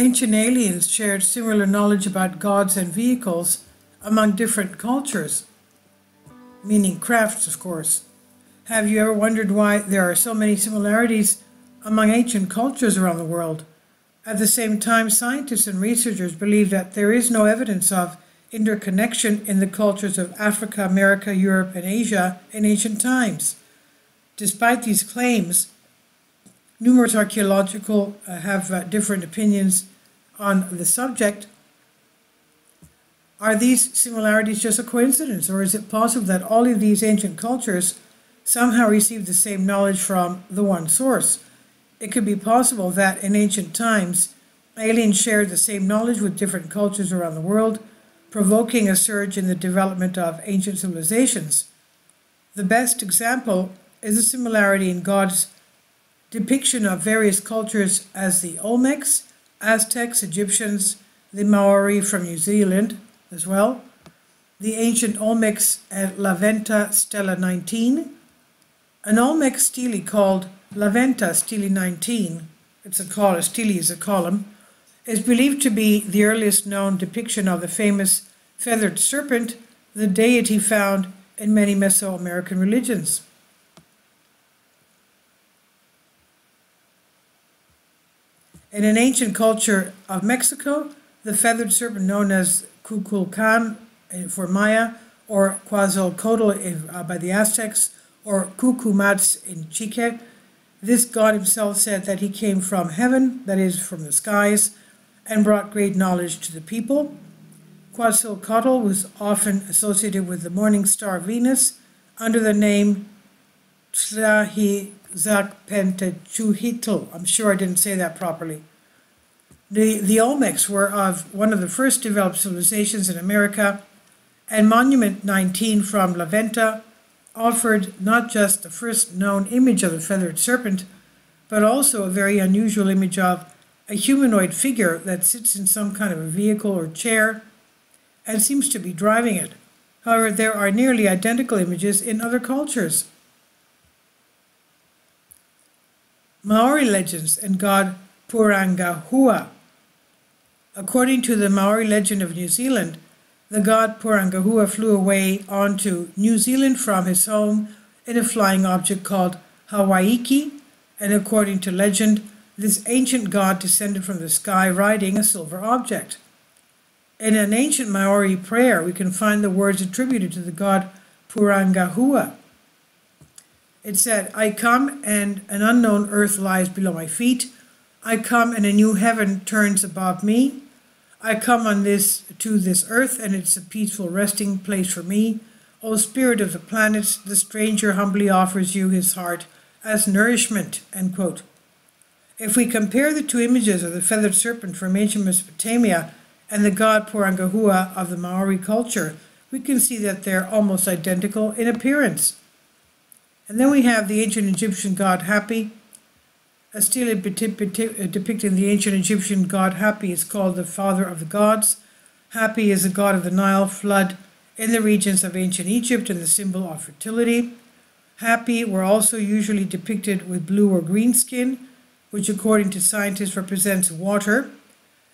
Ancient aliens shared similar knowledge about gods and vehicles among different cultures, meaning crafts, of course. Have you ever wondered why there are so many similarities among ancient cultures around the world? At the same time, scientists and researchers believe that there is no evidence of interconnection in the cultures of Africa, America, Europe, and Asia in ancient times. Despite these claims, numerous archaeological have different opinions on the subject. Are these similarities just a coincidence, or is it possible that all of these ancient cultures somehow received the same knowledge from the one source? It could be possible that in ancient times, aliens shared the same knowledge with different cultures around the world, provoking a surge in the development of ancient civilizations. The best example is the similarity in God's depiction of various cultures as the Olmecs, Aztecs, Egyptians, the Maori from New Zealand as well, the ancient Olmecs at La Venta Stela 19, an Olmec stele called La Venta Stele 19, stele is a column, is believed to be the earliest known depiction of the famous feathered serpent, the deity found in many Mesoamerican religions. In an ancient culture of Mexico, the feathered serpent known as Kukulkan for Maya, or Quetzalcoatl by the Aztecs, or Cucumats in Chique, this god himself said that he came from heaven, that is, from the skies, and brought great knowledge to the people. Quetzalcoatl was often associated with the morning star Venus under the name Tlahuizapentechujitl. I'm sure I didn't say that properly. The Olmecs were of one of the first developed civilizations in America, and Monument 19 from La Venta offered not just the first known image of the feathered serpent, but also a very unusual image of a humanoid figure that sits in some kind of a vehicle or chair and seems to be driving it. However, there are nearly identical images in other cultures. Maori legends and god Purangahua. According to the Maori legend of New Zealand, the god Purangahua flew away onto New Zealand from his home in a flying object called Hawaiki, and according to legend, this ancient god descended from the sky riding a silver object. In an ancient Maori prayer, we can find the words attributed to the god Purangahua. It said, "I come and an unknown earth lies below my feet. I come and a new heaven turns above me. I come to this earth and it's a peaceful resting place for me. O spirit of the planets, the stranger humbly offers you his heart as nourishment." End quote. If we compare the two images of the feathered serpent from ancient Mesopotamia and the god Purangahua of the Maori culture, we can see that they're almost identical in appearance. And then we have the ancient Egyptian god Hapi. A stele depicting the ancient Egyptian god Hapi is called the father of the gods. Hapi is the god of the Nile flood in the regions of ancient Egypt and the symbol of fertility. Hapi were also usually depicted with blue or green skin, which according to scientists represents water.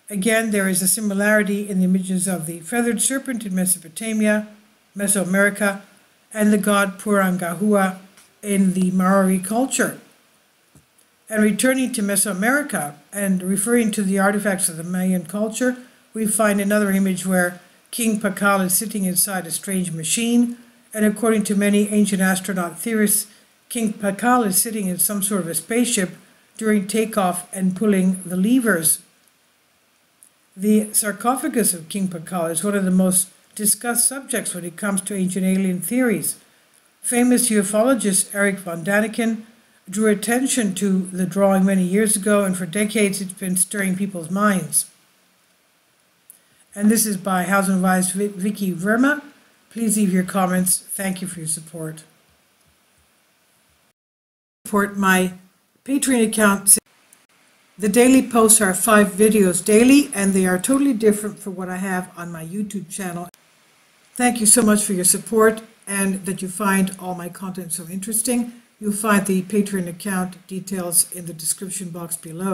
Again, there is a similarity in the images of the feathered serpent in Mesopotamia, Mesoamerica, and the god Purangahua in the Maori culture. And returning to Mesoamerica and referring to the artifacts of the Mayan culture, we find another image where King Pakal is sitting inside a strange machine, and according to many ancient astronaut theorists, King Pakal is sitting in some sort of a spaceship during takeoff and pulling the levers. The sarcophagus of King Pakal is one of the most discussed subjects when it comes to ancient alien theories. Famous ufologist Eric von Daniken drew attention to the drawing many years ago, and for decades it's been stirring people's minds. And this is by House and Vice Vicky Verma. Please leave your comments. Thank you for your support. Support my Patreon account. The daily posts are 5 videos daily, and they are totally different from what I have on my YouTube channel. Thank you so much for your support and that you find all my content so interesting. You'll find the Patreon account details in the description box below.